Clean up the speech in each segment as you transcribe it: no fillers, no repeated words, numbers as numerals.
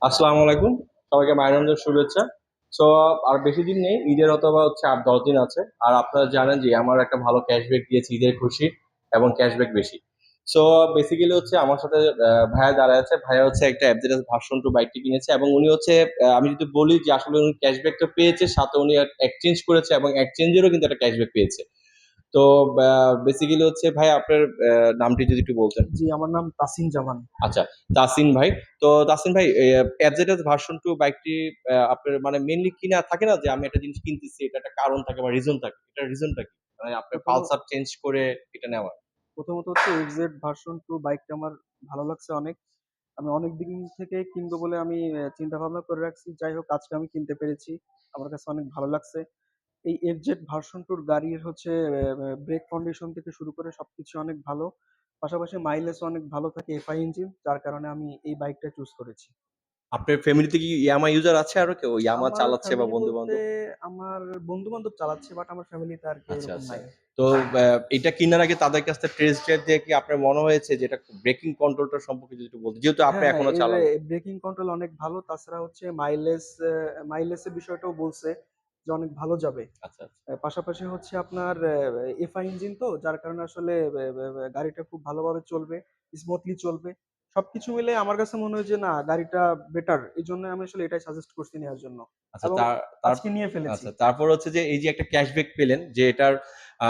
আসসালামু আলাইকুম। সবাইকে মায়ের রমজান শুভেচ্ছা। সো আর বেশি দিন নেই, ঈদের অথবা হচ্ছে আর 10 দিন আছে। আর আপনারা জানেন যে আমার একটা ভালো ক্যাশব্যাক দিয়েছে ঈদের খুশি, এবং ক্যাশব্যাক বেশি। সো বেসিক্যালি হচ্ছে আমার সাথে ভাইয়া দাঁড়ায় আছে। ভাইয়া হচ্ছে একটা অ্যাভজারাস ভার্সন টু বাইকটি কিনেছে, এবং উনি হচ্ছে আমি যদি বলি যে আসলে উনি ক্যাশব্যাক তো পেয়েছে, সাথে উনি এক্সচেঞ্জ করেছে এবং এক্সচেঞ্জেরও কিন্তু একটা ক্যাশব্যাক পেয়েছে। তো বেসিক্যালি হচ্ছে ভাই আপনার নামটি যদি একটু বলতেন। জি, আমার নাম তাসিন জামান। আচ্ছা, তাসিন ভাই। তো তাসিন ভাই, এফজেডএস ভার্সন 2 বাইকটি আপনার মানে মেইনলি কিনা থাকে না যে আমি একটা জিনিস কিনতেছি, এটা একটা কারণ থাকে বা রিজন থাকে। এটার রিজনটা কি? মানে আপনার প্রথম পালসার চেঞ্জ করে এটা নেওয়া। প্রথমত হচ্ছে এফজেড ভার্সন 2 বাইকটা আমার ভালো লাগছে অনেক। আমি অনেক দিন থেকে কিনবো বলে আমি চিন্তা ভাবনা করে রাখছি। যাই হোক, আজকে আমি কিনতে পেরেছি। আমার কাছে অনেক ভালো লাগছে। এই এফজেড ভার্সন 2 গাড়ির হচ্ছে ব্রেক কন্ডিশন থেকে শুরু করে সবকিছু অনেক ভালো। পাশাপাশি মাইলেজ অনেক ভালো থাকে এফআই ইঞ্জিন, যার কারণে আমি এই বাইকটা চুজ করেছি। আপনার ফ্যামিলিতে কি ইয়ামা ইউজার আছে আরো কেউ? ইয়ামা আমার চালাচ্ছে বা ফ্যামিলি বলতে বন্ধু-বান্ধব? আমার বন্ধু বান্ধব চালাচ্ছে, বাট আমার ফ্যামিলিতে আর কেউ আচ্ছা, এরকম আচ্ছা। নাই। তো এটা কিনার আগে তাদের কাছ থেকে টেস্ট ড্রাইভ দিয়ে কি আপনার মনে হয়েছে যে এটা ব্রেকিং কন্ট্রোলটা সম্পর্কে যদি একটু বলতেন? যেহেতু আপনি হ্যাঁ, হ্যাঁ, এখনো এর চালান। ব্রেকিং কন্ট্রোল অনেক ভালো। তাছাড়া হচ্ছে মাইলেজের বিষয়টাও বলছে যে অনেক ভালো যাবে। আচ্ছা, আচ্ছা। পাশাপাশি হচ্ছে আপনার এফআই ইঞ্জিন তো, যার কারণে আসলে গাড়িটা খুব ভালোভাবে চলবে, স্মুথলি চলবে। সবকিছু মিলে আমার কাছে মনে হয় যে না, গাড়িটা বেটার। এজন্য আমি আসলে এটাই সাজেস্ট করছি নেওয়ার জন্য। আচ্ছা, এবং তার তার আজকে নিয়ে ফেলেছি। আচ্ছা, তারপর হচ্ছে যে এই যে একটা ক্যাশব্যাক পেলেন, যে এটার আ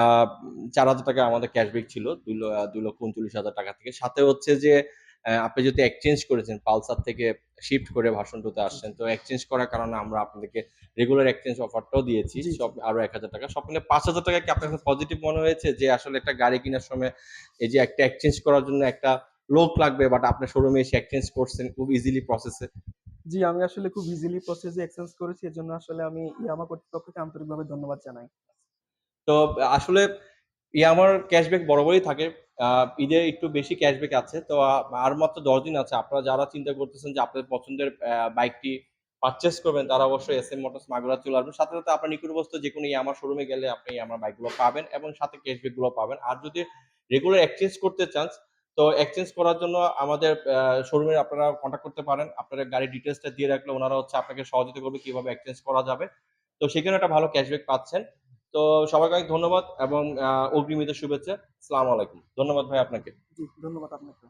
৳৪,০০০ আমাদের ক্যাশব্যাক ছিল। ২,৩৯,০০০ থেকে। সাথে হচ্ছে যে আপনি যেহেতু এক্সচেঞ্জ করেছেন, পালসার থেকে শিফট করে ভার্সন 2 তে জি, আসছেন। জি। তো এক্সচেঞ্জ করার কারণে আমরা আপনাদেরকে রেগুলার এক্সচেঞ্জ অফারটাও দিয়েছি। জি, জি। সব আরো ৳১,০০০। সব মিলে ৳৫,০০০ কি আপনার জি, কাছে জি। পজিটিভ মনে হয়েছে? যে আসলে একটা গাড়ি কেনার সময় এই যে একটা এক্সচেঞ্জ করার জন্য একটা লোক লাগবে, বাট আপনার শোরুমে এসে এক্সচেঞ্জ করছেন খুব ইজিলি প্রসেস এ। জি, আমি আসলে খুব ইজিলি প্রসেসে এক্সচেঞ্জ করেছি। এজন্য আসলে আমি ইয়ামা কর্তৃপক্ষকে আন্তরিকভাবে ধন্যবাদ জানাই। তো আসলে আমার ক্যাশব্যাক বরাবরই থাকে। আ ঈদে একটু বেশি ক্যাশব্যাক আছে। তো আর মাত্র ১০ দিন আছে। আপনারা যারা চিন্তা করতেছেন যে আপনাদের পছন্দের বাইকটি পারচেজ করবেন, তারা অবশ্যই এসএম মোটরস মাগুরা চলে আসবেন। সাথে, সাথে আপনার নিকটবর্তী যেকোনো ইয়ামাহা শোরুমে গেলে আপনি ইয়ামাহার বাইকগুলো পাবেন, এবং সাথে ক্যাশব্যাক গুলো পাবেন। আর যদি রেগুলার এক্সচেঞ্জ করতে চান, তো এক্সচেঞ্জ করার জন্য আমাদের শোরুমে আপনারা কনট্যাক্ট করতে পারেন। আপনাদের গাড়ির ডিটেইলসটা দিয়ে রাখলে ওনারা হচ্ছে আপনাকে সহযোগিতা করবে কিভাবে এক্সচেঞ্জ করা যাবে। তো সেখানেও একটা ভালো ক্যাশব্যাক পাচ্ছেন। তো সবাইকে অনেক ধন্যবাদ, এবং অগ্রিম ঈদের শুভেচ্ছা। আসসালামু আলাইকুম। ধন্যবাদ ভাই আপনাকে। জি, ধন্যবাদ আপনাকে।